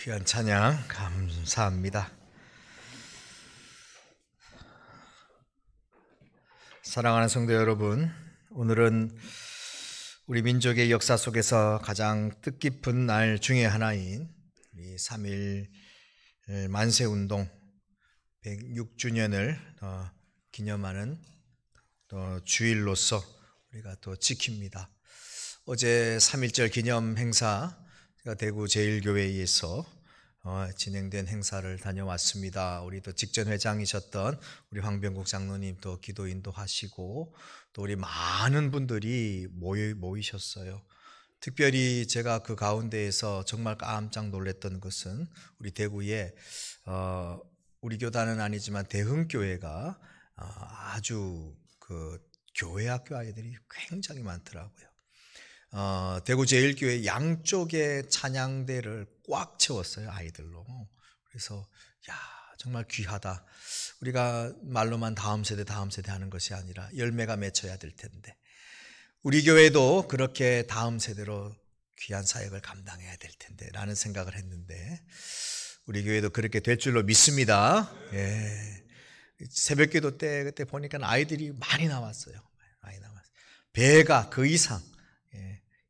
귀한 찬양 감사합니다. 사랑하는 성도 여러분, 오늘은 우리 민족의 역사 속에서 가장 뜻깊은 날 중에 하나인 우리 3.1 만세운동 106주년을 기념하는 주일로서 우리가 또 지킵니다. 어제 3.1절 기념 행사, 제가 대구 제1교회에서 진행된 행사를 다녀왔습니다. 우리 또 직전 회장이셨던 우리 황병국 장로님도 기도 인도하시고 또 우리 많은 분들이 모이셨어요. 특별히 제가 그 가운데에서 정말 깜짝 놀랐던 것은 우리 대구에 우리 교단은 아니지만 대흥교회가 아주 그 교회 학교 아이들이 굉장히 많더라고요. 대구 제1교회 양쪽의 찬양대를 꽉 채웠어요, 아이들로. 그래서 정말 귀하다. 우리가 말로만 다음 세대 하는 것이 아니라 열매가 맺혀야 될 텐데 우리 교회도 그렇게 다음 세대로 귀한 사역을 감당해야 될 텐데 라는 생각을 했는데 우리 교회도 그렇게 될 줄로 믿습니다. 예. 새벽기도 때 그때 보니까 아이들이 많이 나왔어요. 배가 그 이상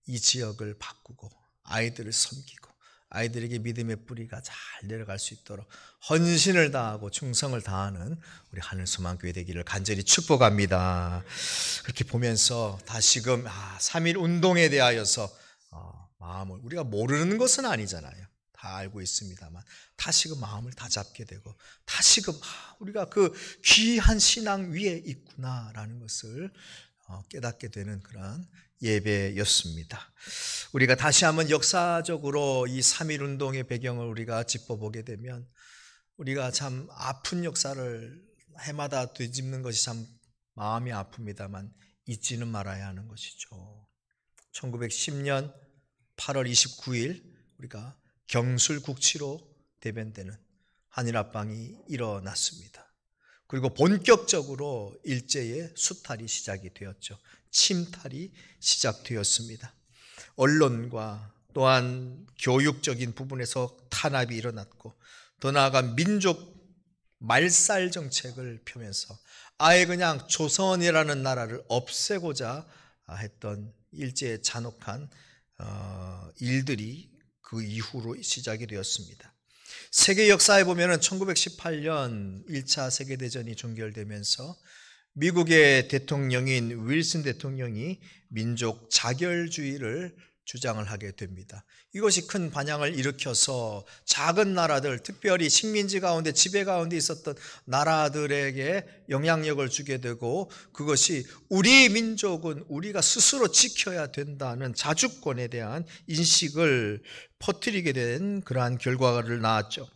이 지역을 바꾸고 아이들을 섬기고 아이들에게 믿음의 뿌리가 잘 내려갈 수 있도록 헌신을 다하고 충성을 다하는 우리 하늘소망교회 되기를 간절히 축복합니다. 그렇게 보면서 다시금 3.1 운동에 대하여서 마음을, 우리가 모르는 것은 아니잖아요. 다 알고 있습니다만 다시금 마음을 다잡게 되고 다시금 우리가 그 귀한 신앙 위에 있구나라는 것을 깨닫게 되는 그런 예배였습니다. 우리가 다시 한번 역사적으로 이 3.1 운동의 배경을 우리가 짚어보게 되면 우리가 참 아픈 역사를 해마다 되짚는 것이 참 마음이 아픕니다만 잊지는 말아야 하는 것이죠. 1910년 8월 29일 우리가 경술국치로 대변되는 한일합방이 일어났습니다. 그리고 본격적으로 일제의 수탈이 시작이 되었죠. 침탈이 시작되었습니다. 언론과 또한 교육적인 부분에서 탄압이 일어났고 더 나아가 민족 말살 정책을 펴면서 아예 그냥 조선이라는 나라를 없애고자 했던 일제의 잔혹한 일들이 그 이후로 시작이 되었습니다. 세계 역사에 보면은 1918년 1차 세계대전이 종결되면서 미국의 대통령인 윌슨 대통령이 민족 자결주의를 주장을 하게 됩니다. 이것이 큰 반향을 일으켜서 작은 나라들, 특별히 식민지 가운데 지배 가운데 있었던 나라들에게 영향력을 주게 되고 그것이 우리 민족은 우리가 스스로 지켜야 된다는 자주권에 대한 인식을 퍼뜨리게 된 그러한 결과를 낳았죠.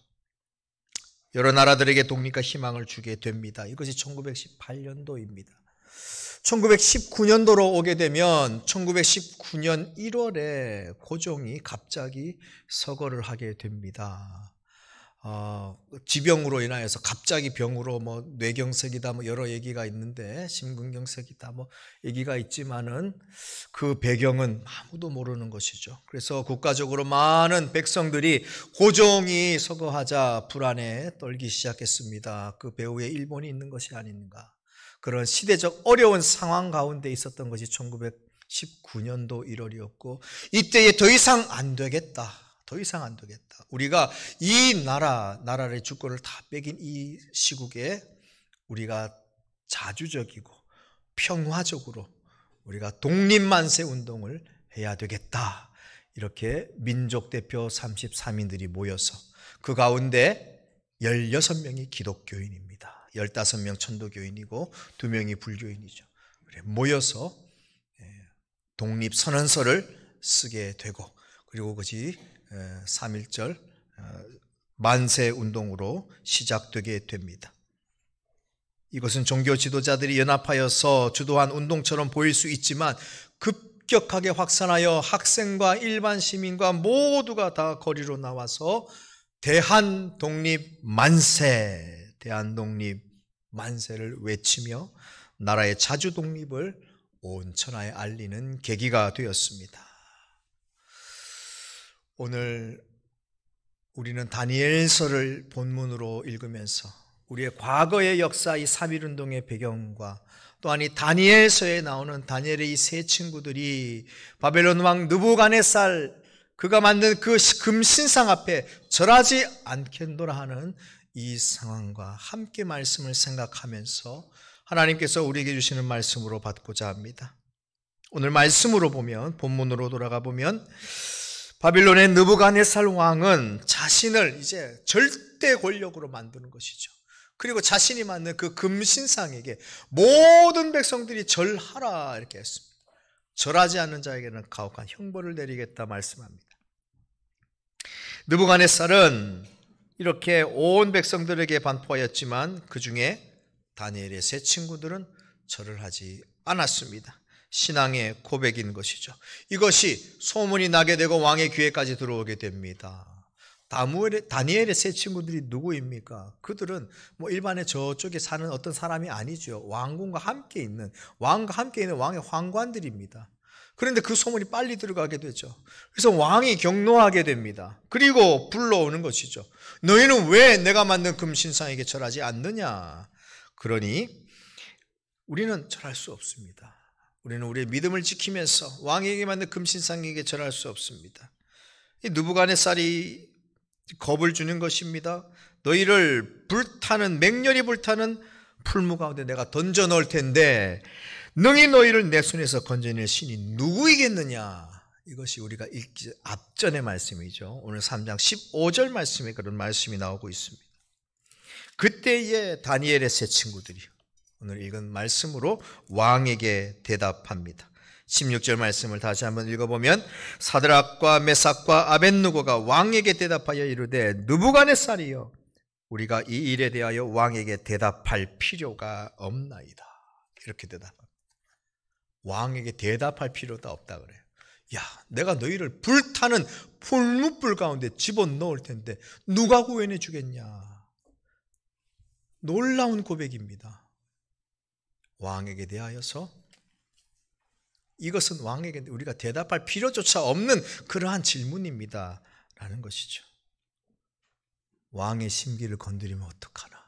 여러 나라들에게 독립과 희망을 주게 됩니다. 이것이 1918년도입니다. 1919년도로 오게 되면 1919년 1월에 고종이 갑자기 서거를 하게 됩니다. 지병으로 인하여서 갑자기 병으로 뇌경색이다 여러 얘기가 있는데 심근경색이다 얘기가 있지만은 그 배경은 아무도 모르는 것이죠. 그래서 국가적으로 많은 백성들이 고종이 서거하자 불안에 떨기 시작했습니다. 그 배후에 일본이 있는 것이 아닌가. 그런 시대적 어려운 상황 가운데 있었던 것이 1919년도 1월이었고 이때에 더 이상 안 되겠다. 우리가 이 나라의 주권을 다 빼긴 이 시국에 우리가 자주적이고 평화적으로 우리가 독립만세 운동을 해야 되겠다. 이렇게 민족대표 33인들이 모여서 그 가운데 16명이 기독교인입니다. 15명 천도교인이고 2명이 불교인이죠. 모여서 독립선언서를 쓰게 되고 그리고 그것이 3.1절 만세운동으로 시작되게 됩니다. 이것은 종교 지도자들이 연합하여서 주도한 운동처럼 보일 수 있지만 급격하게 확산하여 학생과 일반 시민과 모두가 다 거리로 나와서 대한독립 만세를 외치며 나라의 자주독립을 온 천하에 알리는 계기가 되었습니다. 오늘 우리는 다니엘서를 본문으로 읽으면서 우리의 과거의 역사, 이 3.1운동의 배경과 또한 이 다니엘서에 나오는 다니엘의 이 세 친구들이 바벨론 왕 느부갓네살 그가 만든 그 금신상 앞에 절하지 않겠노라 하는 이 상황과 함께 말씀을 생각하면서 하나님께서 우리에게 주시는 말씀으로 받고자 합니다. 오늘 말씀으로 보면, 본문으로 돌아가 보면 바빌론의 느부갓네살 왕은 자신을 이제 절대 권력으로 만드는 것이죠. 그리고 자신이 만든 그 금신상에게 모든 백성들이 절하라 이렇게 했습니다. 절하지 않는 자에게는 가혹한 형벌을 내리겠다 말씀합니다. 느부갓네살은 이렇게 온 백성들에게 반포하였지만 그 중에 다니엘의 세 친구들은 절을 하지 않았습니다. 신앙의 고백인 것이죠. 이것이 소문이 나게 되고 왕의 귀에까지 들어오게 됩니다. 다니엘의 세 친구들이 누구입니까? 그들은 일반의 저쪽에 사는 어떤 사람이 아니죠. 왕과 함께 있는 왕의 황관들입니다. 그런데 그 소문이 빨리 들어가게 되죠. 그래서 왕이 경노하게 됩니다. 그리고 불러오는 것이죠. 너희는 왜 내가 만든 금신상에게 절하지 않느냐? 그러니 우리는 절할 수 없습니다. 우리는 우리의 믿음을 지키면서 왕에게 만든 금신상에게 절할 수 없습니다. 이 느부갓네살이 겁을 주는 것입니다. 너희를 맹렬히 불타는 풀무 가운데 내가 던져 넣을 텐데 능히 너희를 내 손에서 건져낼 신이 누구이겠느냐. 이것이 우리가 읽기 앞전의 말씀이죠. 오늘 3장 15절 말씀에 그런 말씀이 나오고 있습니다. 그때의 다니엘의 세 친구들이 오늘 읽은 말씀으로 왕에게 대답합니다. 16절 말씀을 다시 한번 읽어보면 사드락과 메삭과 아벳느고가 왕에게 대답하여 이르되 느부갓네살이여 우리가 이 일에 대하여 왕에게 대답할 필요가 없나이다. 이렇게 대답합니다. 왕에게 대답할 필요도 없다 그래요. 야, 내가 너희를 불타는 풀무불 가운데 집어넣을 텐데 누가 구원해 주겠냐. 놀라운 고백입니다. 왕에게 대하여서 이것은 왕에게 우리가 대답할 필요조차 없는 그러한 질문입니다 라는 것이죠. 왕의 심기를 건드리면 어떡하나.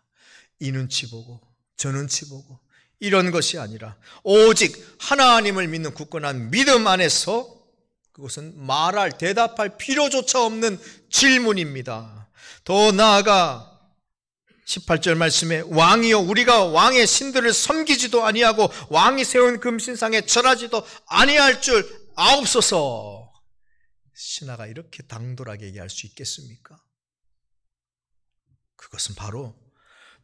이 눈치 보고 저 눈치 보고 이런 것이 아니라 오직 하나님을 믿는 굳건한 믿음 안에서 그것은 대답할 필요조차 없는 질문입니다. 더 나아가 18절 말씀에 왕이여 우리가 왕의 신들을 섬기지도 아니하고 왕이 세운 금신상에 절하지도 아니할 줄 아옵소서. 신하가 이렇게 당돌하게 얘기할 수 있겠습니까? 그것은 바로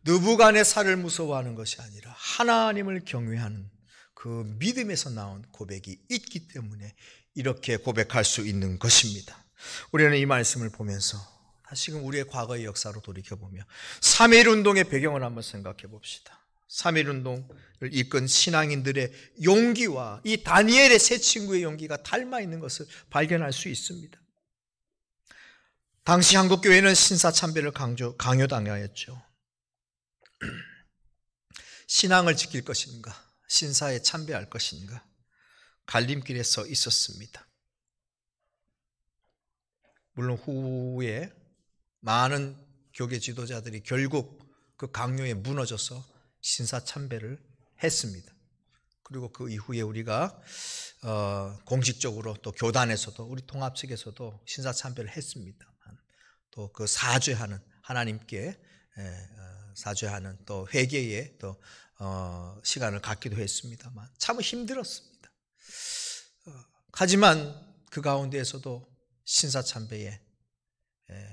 느부갓네살을 무서워하는 것이 아니라 하나님을 경외하는 그 믿음에서 나온 고백이 있기 때문에 이렇게 고백할 수 있는 것입니다. 우리는 이 말씀을 보면서 다시금 우리의 과거의 역사로 돌이켜보며 3.1운동의 배경을 한번 생각해 봅시다. 3.1운동을 이끈 신앙인들의 용기와 이 다니엘의 세 친구의 용기가 닮아 있는 것을 발견할 수 있습니다. 당시 한국교회는 신사참배를 강요당하였죠. 신앙을 지킬 것인가, 신사에 참배할 것인가 갈림길에 서 있었습니다. 물론 후에 많은 교계 지도자들이 결국 그 강요에 무너져서 신사참배를 했습니다. 그리고 그 이후에 우리가 공식적으로 또 교단에서도 우리 통합 측에서도 신사참배를 했습니다만 또 그 사죄하는 하나님께 사죄하는 또 회개에 또 시간을 갖기도 했습니다만 참 힘들었습니다. 하지만 그 가운데에서도 신사참배에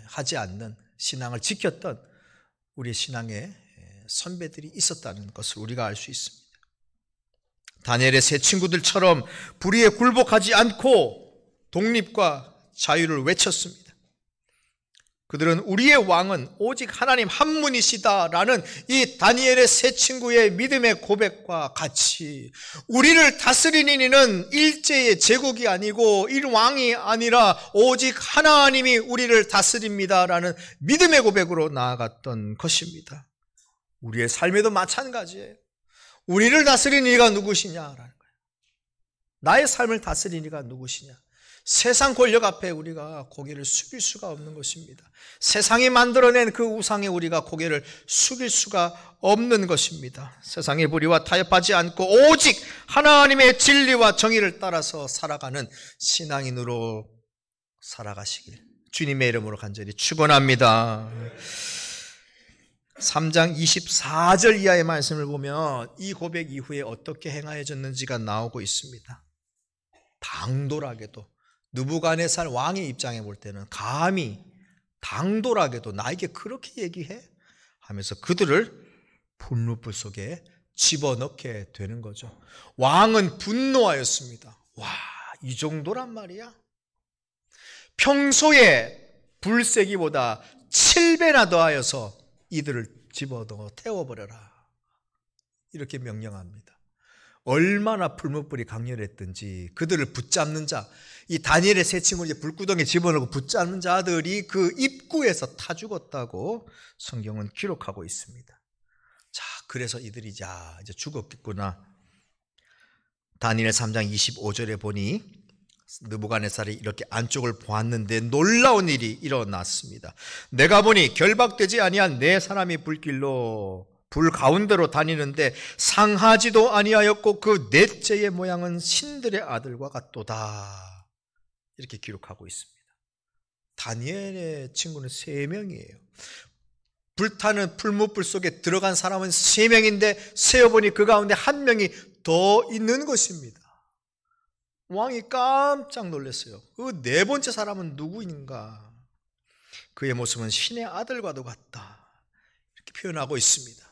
하지 않는 신앙을 지켰던 우리 신앙의 선배들이 있었다는 것을 우리가 알 수 있습니다. 다니엘의 세 친구들처럼 불의에 굴복하지 않고 독립과 자유를 외쳤습니다. 그들은 우리의 왕은 오직 하나님 한 분이시다라는 이 다니엘의 세 친구의 믿음의 고백과 같이 우리를 다스리는 이는 일제의 제국이 아니고 이 왕이 아니라 오직 하나님이 우리를 다스립니다라는 믿음의 고백으로 나아갔던 것입니다. 우리의 삶에도 마찬가지예요. 우리를 다스리는 이가 누구시냐라는 거예요. 나의 삶을 다스리는 이가 누구시냐. 세상 권력 앞에 우리가 고개를 숙일 수가 없는 것입니다. 세상이 만들어낸 그 우상에 우리가 고개를 숙일 수가 없는 것입니다. 세상의 불의와 타협하지 않고 오직 하나님의 진리와 정의를 따라서 살아가는 신앙인으로 살아가시길 주님의 이름으로 간절히 축원합니다. 3장 24절 이하의 말씀을 보면 이 고백 이후에 어떻게 행하여졌는지가 나오고 있습니다. 당돌하게도 느부갓네살 왕의 입장에 볼 때는 감히 당돌하게도 나에게 그렇게 얘기해? 하면서 그들을 불못불 속에 집어넣게 되는 거죠. 왕은 분노하였습니다. 와, 이 정도란 말이야? 평소에 불세기보다 7배나 더하여서 이들을 집어넣어 태워버려라. 이렇게 명령합니다. 얼마나 불못불이 강렬했든지 그들을 붙잡는 자, 이 다니엘의 세 친구를 이제 불구덩이에 집어넣고 붙잡는 자들이 그 입구에서 타 죽었다고 성경은 기록하고 있습니다. 자, 그래서 이들이 이제 죽었겠구나. 다니엘 3장 25절에 보니 느부갓네살이 이렇게 안쪽을 보았는데 놀라운 일이 일어났습니다. 내가 보니 결박되지 아니한 네 사람이 불길로 불 가운데로 다니는데 상하지도 아니하였고 그 넷째의 모양은 신들의 아들과 같도다. 이렇게 기록하고 있습니다. 다니엘의 친구는 3명이에요. 불타는 풀무불 속에 들어간 사람은 3명인데 세어보니 그 가운데 1명이 더 있는 것입니다. 왕이 깜짝 놀랐어요. 그 4번째 사람은 누구인가? 그의 모습은 신의 아들과도 같다. 이렇게 표현하고 있습니다.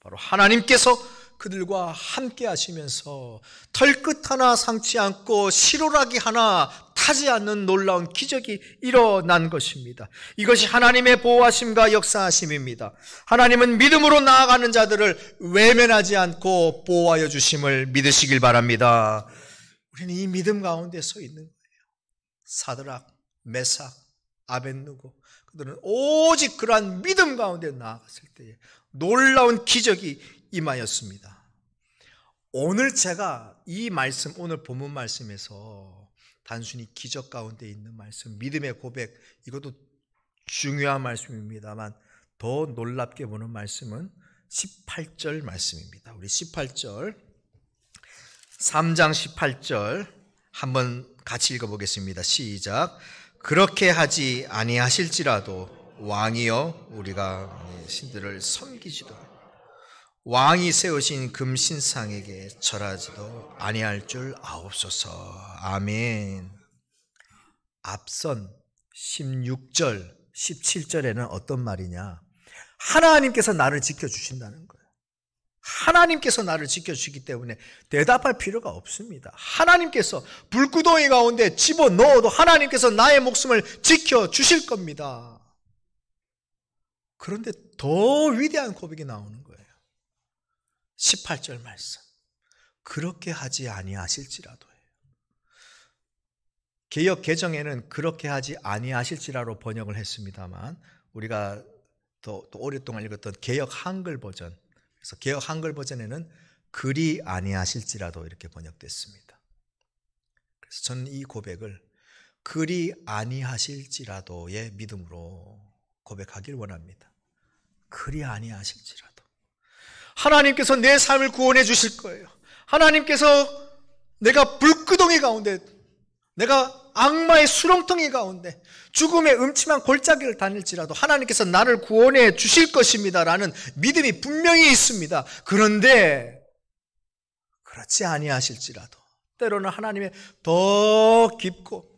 바로 하나님께서 그들과 함께 하시면서 털끝 하나 상치 않고 시로라기 하나 타지 않는 놀라운 기적이 일어난 것입니다. 이것이 하나님의 보호하심과 역사하심입니다. 하나님은 믿음으로 나아가는 자들을 외면하지 않고 보호하여 주심을 믿으시길 바랍니다. 우리는 이 믿음 가운데 서 있는 거예요. 사드락, 메삭, 아벳느고 그들은 오직 그러한 믿음 가운데 나아갔을 때에 놀라운 기적이 임하였습니다. 오늘 제가 이 말씀, 오늘 본문 말씀에서 단순히 기적 가운데 있는 말씀, 믿음의 고백, 이것도 중요한 말씀입니다만 더 놀랍게 보는 말씀은 18절 말씀입니다. 우리 18절, 3장 18절 한번 같이 읽어보겠습니다. 시작. 그렇게 하지 아니하실지라도 왕이여 우리가 신들을 섬기지도 왕이 세우신 금신상에게 절하지도 아니할 줄 아옵소서. 아멘. 앞선 16절, 17절에는 어떤 말이냐? 하나님께서 나를 지켜주신다는 거예요. 하나님께서 나를 지켜주시기 때문에 대답할 필요가 없습니다. 하나님께서 불구덩이 가운데 집어넣어도 하나님께서 나의 목숨을 지켜주실 겁니다. 그런데 더 위대한 고백이 나오는 거예요. 18절 말씀. 그렇게 하지 아니하실지라도예요. 개역 개정에는 그렇게 하지 아니하실지라로 번역을 했습니다만 우리가 또 오랫동안 읽었던 개역 한글 버전, 그래서 개역 한글 버전에는 그리 아니하실지라도 이렇게 번역됐습니다. 그래서 저는 이 고백을 그리 아니하실지라도의 믿음으로 고백하길 원합니다. 그리 아니하실지라도 하나님께서 내 삶을 구원해 주실 거예요. 하나님께서 내가 불구덩이 가운데, 내가 악마의 수렁텅이 가운데 죽음의 음침한 골짜기를 다닐지라도 하나님께서 나를 구원해 주실 것입니다 라는 믿음이 분명히 있습니다. 그런데 그렇지 아니하실지라도 때로는 하나님의 더 깊고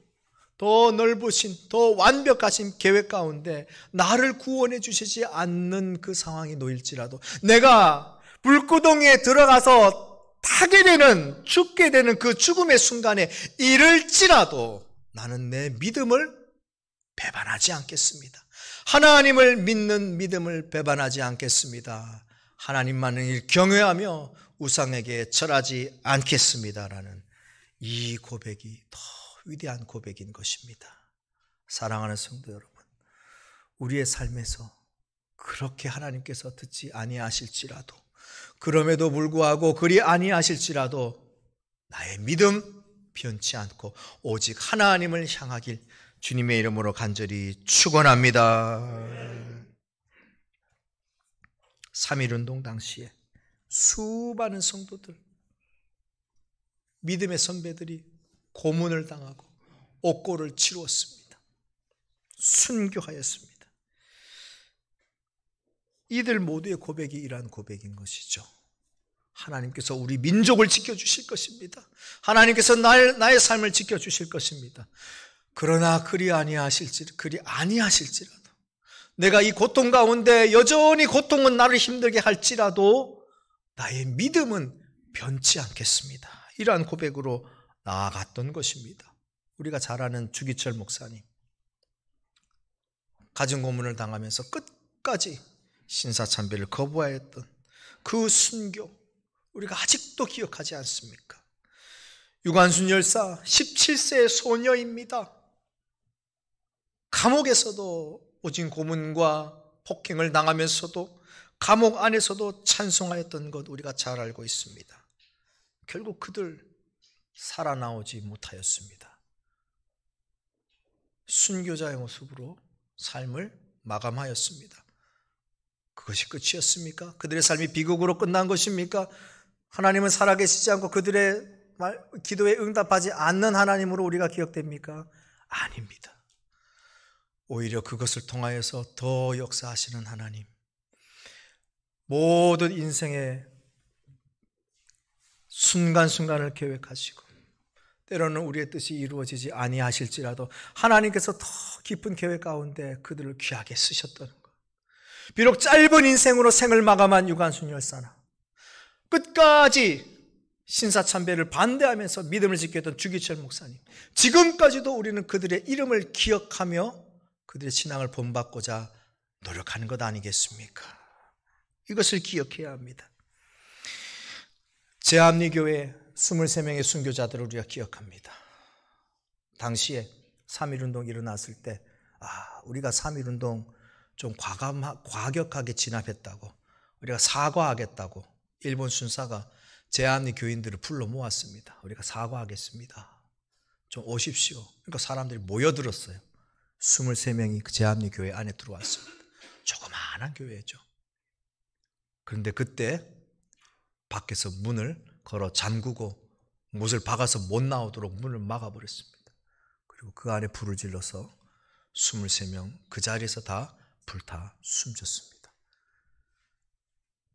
더 넓으신, 더 완벽하신 계획 가운데 나를 구원해 주시지 않는 그 상황이 놓일지라도 내가 불구덩이에 들어가서 타게 되는, 죽게 되는 그 죽음의 순간에 이를지라도 나는 내 믿음을 배반하지 않겠습니다. 하나님을 믿는 믿음을 배반하지 않겠습니다. 하나님만을 경외하며 우상에게 절하지 않겠습니다라는 이 고백이 더 위대한 고백인 것입니다. 사랑하는 성도 여러분, 우리의 삶에서 그렇게 하나님께서 듣지 아니하실지라도, 그럼에도 불구하고 그리 아니하실지라도 나의 믿음, 변치 않고 오직 하나님을 향하길 주님의 이름으로 간절히 축원합니다. 3.1운동 당시에 수많은 성도들, 믿음의 선배들이 고문을 당하고 옥고를 치루었습니다. 순교하였습니다. 이들 모두의 고백이 이러한 고백인 것이죠. 하나님께서 우리 민족을 지켜주실 것입니다. 하나님께서 나의 삶을 지켜주실 것입니다. 그러나 그리 아니하실지라도 내가 이 고통 가운데 여전히 고통은 나를 힘들게 할지라도 나의 믿음은 변치 않겠습니다. 이러한 고백으로 나아갔던 것입니다. 우리가 잘 아는 주기철 목사님, 가정 고문을 당하면서 끝까지 신사참배를 거부하였던 그 순교, 우리가 아직도 기억하지 않습니까? 유관순 열사 17세의 소녀입니다. 감옥에서도 오직 고문과 폭행을 당하면서도 감옥 안에서도 찬송하였던 것 우리가 잘 알고 있습니다. 결국 그들 살아나오지 못하였습니다. 순교자의 모습으로 삶을 마감하였습니다. 그것이 끝이었습니까? 그들의 삶이 비극으로 끝난 것입니까? 하나님은 살아계시지 않고 그들의 기도에 응답하지 않는 하나님으로 우리가 기억됩니까? 아닙니다. 오히려 그것을 통하여서 더 역사하시는 하나님, 모든 인생의 순간순간을 계획하시고 때로는 우리의 뜻이 이루어지지 아니하실지라도 하나님께서 더 깊은 계획 가운데 그들을 귀하게 쓰셨다는 것. 비록 짧은 인생으로 생을 마감한 유관순 열사나 끝까지 신사참배를 반대하면서 믿음을 지켰던 주기철 목사님, 지금까지도 우리는 그들의 이름을 기억하며 그들의 신앙을 본받고자 노력하는 것 아니겠습니까? 이것을 기억해야 합니다. 제합리교회 23명의 순교자들을 우리가 기억합니다. 당시에 3.1운동이 일어났을 때 우리가 3.1운동 좀 과격하게 진압했다고, 우리가 사과하겠다고 일본 순사가 제합리 교인들을 불러 모았습니다. 우리가 사과하겠습니다. 좀 오십시오. 그러니까 사람들이 모여들었어요. 23명이 그 제합리 교회 안에 들어왔습니다. 조그마한 교회죠. 그런데 그때 밖에서 문을 걸어 잠그고 못을 박아서 못 나오도록 문을 막아버렸습니다. 그리고 그 안에 불을 질러서 23명 그 자리에서 다 불타 숨졌습니다.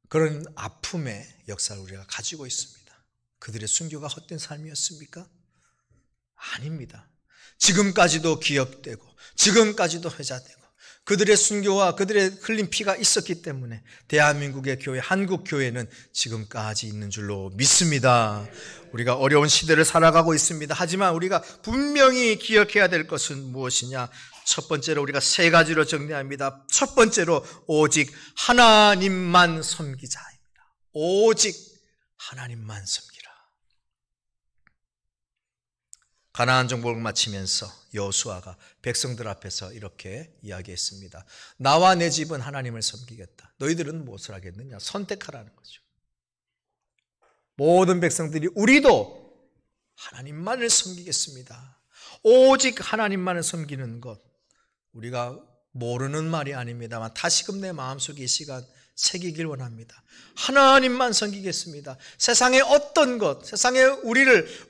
그런 아픔의 역사를 우리가 가지고 있습니다. 그들의 순교가 헛된 삶이었습니까? 아닙니다. 지금까지도 기억되고 지금까지도 회자되고 그들의 순교와 그들의 흘린 피가 있었기 때문에 대한민국의 교회, 한국 교회는 지금까지 있는 줄로 믿습니다. 우리가 어려운 시대를 살아가고 있습니다. 하지만 우리가 분명히 기억해야 될 것은 무엇이냐? 첫 번째로 우리가 세 가지로 정리합니다. 첫 번째로 오직 하나님만 섬기자입니다. 오직 하나님만 섬기라. 가나안 정복을 마치면서 여호수아가 백성들 앞에서 이렇게 이야기했습니다. 나와 내 집은 하나님을 섬기겠다. 너희들은 무엇을 하겠느냐? 선택하라는 거죠. 모든 백성들이 우리도 하나님만을 섬기겠습니다. 오직 하나님만을 섬기는 것, 우리가 모르는 말이 아닙니다만 다시금 내 마음속에 이 시간 새기길 원합니다. 하나님만 섬기겠습니다. 세상의 어떤 것, 세상에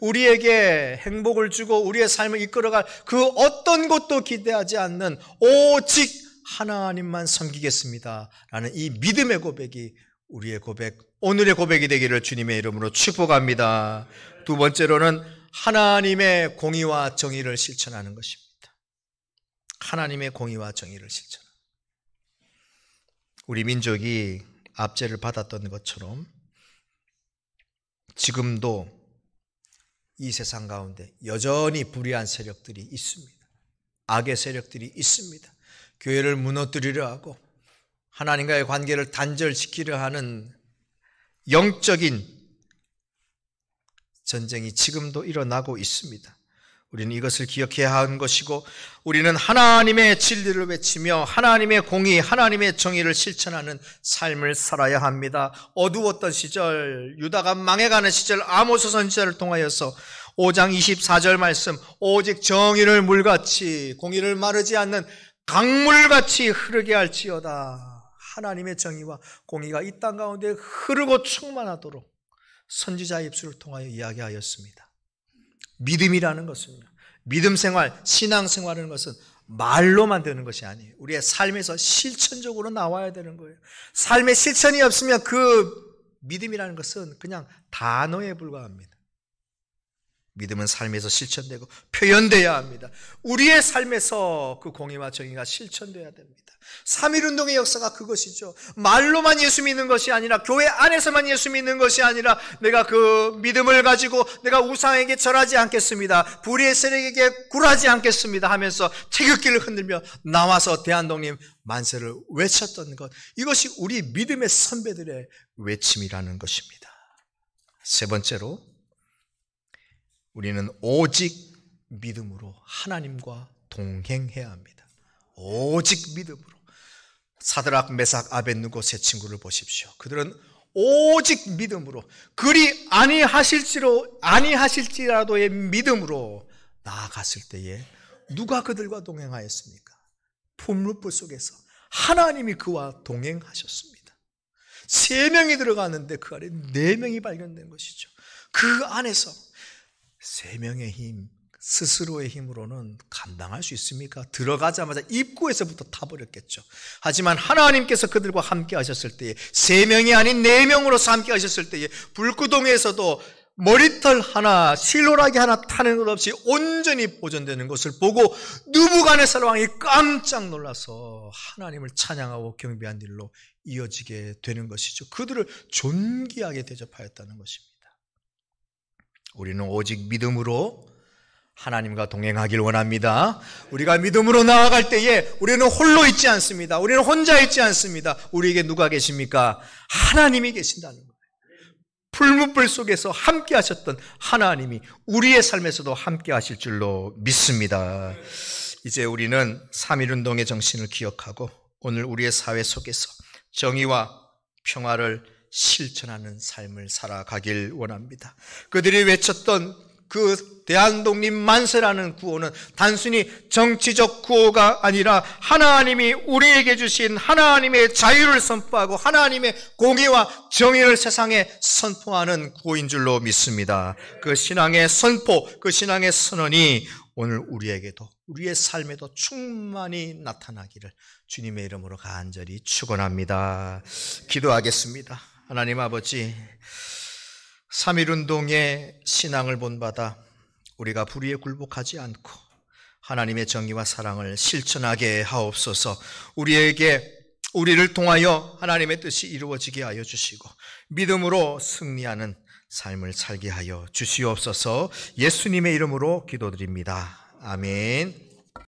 우리에게 행복을 주고 우리의 삶을 이끌어갈 그 어떤 것도 기대하지 않는 오직 하나님만 섬기겠습니다 라는 이 믿음의 고백이 우리의 고백, 오늘의 고백이 되기를 주님의 이름으로 축복합니다. 두 번째로는 하나님의 공의와 정의를 실천하는 것입니다. 하나님의 공의와 정의를 실천하는, 우리 민족이 압제를 받았던 것처럼 지금도 이 세상 가운데 여전히 불의한 세력들이 있습니다. 악의 세력들이 있습니다. 교회를 무너뜨리려 하고 하나님과의 관계를 단절시키려 하는 영적인 전쟁이 지금도 일어나고 있습니다. 우리는 이것을 기억해야 하는 것이고, 우리는 하나님의 진리를 외치며 하나님의 공의, 하나님의 정의를 실천하는 삶을 살아야 합니다. 어두웠던 시절, 유다가 망해가는 시절, 아모스 선지자를 통하여서 5장 24절 말씀, 오직 정의를 물같이 공의를 마르지 않는 강물같이 흐르게 할지어다. 하나님의 정의와 공의가 이 땅 가운데 흐르고 충만하도록 선지자의 입술을 통하여 이야기하였습니다. 믿음이라는 것은요, 믿음 생활, 신앙 생활하는 것은 말로만 되는 것이 아니에요. 우리의 삶에서 실천적으로 나와야 되는 거예요. 삶의 실천이 없으면 그 믿음이라는 것은 그냥 단어에 불과합니다. 믿음은 삶에서 실천되고 표현되어야 합니다. 우리의 삶에서 그 공의와 정의가 실천되어야 됩니다. 3.1운동의 역사가 그것이죠. 말로만 예수 믿는 것이 아니라, 교회 안에서만 예수 믿는 것이 아니라, 내가 그 믿음을 가지고 내가 우상에게 절하지 않겠습니다, 불의의 세력에게 굴하지 않겠습니다 하면서 태극기를 흔들며 나와서 대한독립 만세를 외쳤던 것, 이것이 우리 믿음의 선배들의 외침이라는 것입니다. 세 번째로, 우리는 오직 믿음으로 하나님과 동행해야 합니다. 오직 믿음으로. 사드락, 메삭, 아벳느고 세 친구를 보십시오. 그들은 오직 믿음으로, 그리 아니하실지라도의 믿음으로 나아갔을 때에 누가 그들과 동행하였습니까? 풍문불 속에서 하나님이 그와 동행하셨습니다. 3명이 들어갔는데 그 안에 4명이 발견된 것이죠. 그 안에서 3명의 힘, 스스로의 힘으로는 감당할 수 있습니까? 들어가자마자 입구에서부터 타버렸겠죠. 하지만 하나님께서 그들과 함께 하셨을 때에, 3명이 아닌 4명으로서 함께 하셨을 때에 불구덩이에서도 머리털 하나, 실로라기 하나 타는 것 없이 온전히 보존되는 것을 보고 느부갓네살 왕이 깜짝 놀라서 하나님을 찬양하고 경배한 일로 이어지게 되는 것이죠. 그들을 존귀하게 대접하였다는 것입니다. 우리는 오직 믿음으로 하나님과 동행하길 원합니다. 우리가 믿음으로 나아갈 때에 우리는 홀로 있지 않습니다. 우리는 혼자 있지 않습니다. 우리에게 누가 계십니까? 하나님이 계신다는 거예요. 풀무불 속에서 함께 하셨던 하나님이 우리의 삶에서도 함께 하실 줄로 믿습니다. 이제 우리는 3.1운동의 정신을 기억하고 오늘 우리의 사회 속에서 정의와 평화를 실천하는 삶을 살아가길 원합니다. 그들이 외쳤던 그 대한독립 만세라는 구호는 단순히 정치적 구호가 아니라 하나님이 우리에게 주신 하나님의 자유를 선포하고 하나님의 공의와 정의를 세상에 선포하는 구호인 줄로 믿습니다. 그 신앙의 선포, 그 신앙의 선언이 오늘 우리에게도, 우리의 삶에도 충만히 나타나기를 주님의 이름으로 간절히 축원합니다. 기도하겠습니다. 하나님 아버지, 3.1운동의 신앙을 본받아 우리가 불의에 굴복하지 않고 하나님의 정의와 사랑을 실천하게 하옵소서. 우리를 통하여 하나님의 뜻이 이루어지게 하여 주시고 믿음으로 승리하는 삶을 살게 하여 주시옵소서. 예수님의 이름으로 기도드립니다. 아멘.